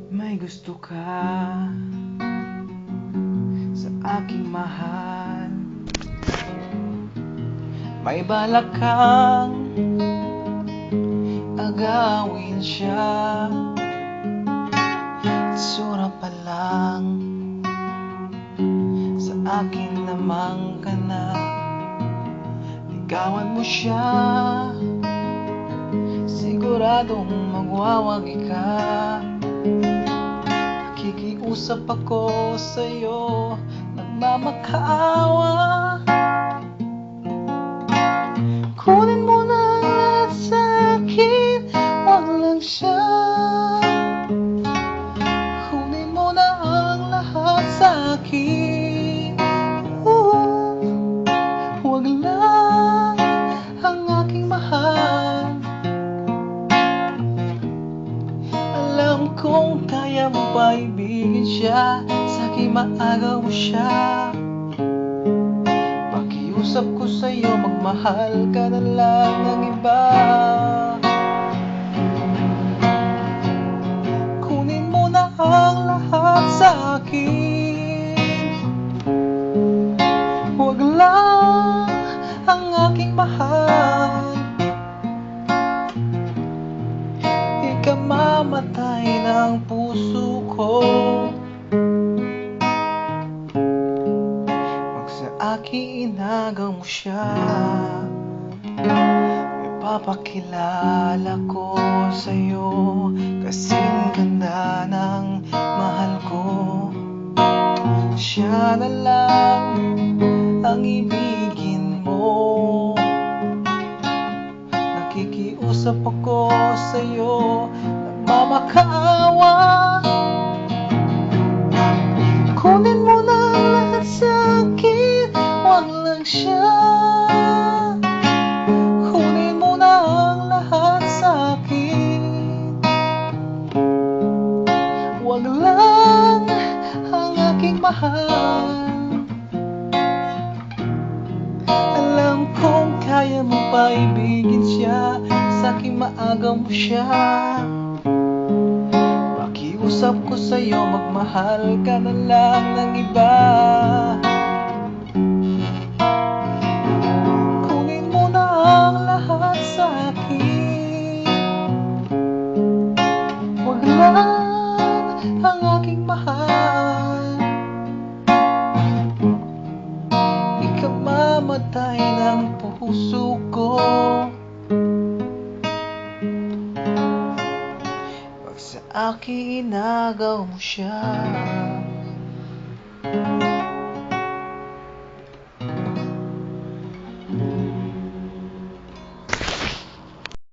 May gusto ka sa aking mahal, may balak kang agawin siya. Itsura pa lang sa akin namang ka na, ligawan mo siya, siguradong magwawagi ka. Nakikiusap ako sa'yo, nagmamakaawa. Kunin mo na ang lahat sa'kin, wag lang siya. Kunin mo na ang lahat sa'kin, wag lang ang aking mahal. Alam kong kaya mo pa ibigin siya, sa'kin maagaw mo siya. Pakiusap ko sa'yo, magmahal ka na lang ng iba. Kunin mo na ang lahat sa'kin, huwag lang ang aking mahal. Ikamamatay ng puso ko, wag sa akin inagaw mo siya. Ipapakilala ko sa'yo, kasing ganda ng mahal ko. Siya na lang ang ibigin mo. Nakikiusap ako sa'yo, nagmamakaawa. Kunin mo na ang lahat sa'kin, wag lang siya. Kunin mo na ang lahat sa'kin, wag lang ang aking mahal. Alam kong kaya mo pa ibigin siya, sa'king maagaw mo siya. Pakiusap ko sa'yo, magmahal ka na lang ng iba. Kunin mo na ang lahat sa'kin, wag lang ang aking mahal. Ikamamatay ng puso ko, wag sa akin inagaw mo siya.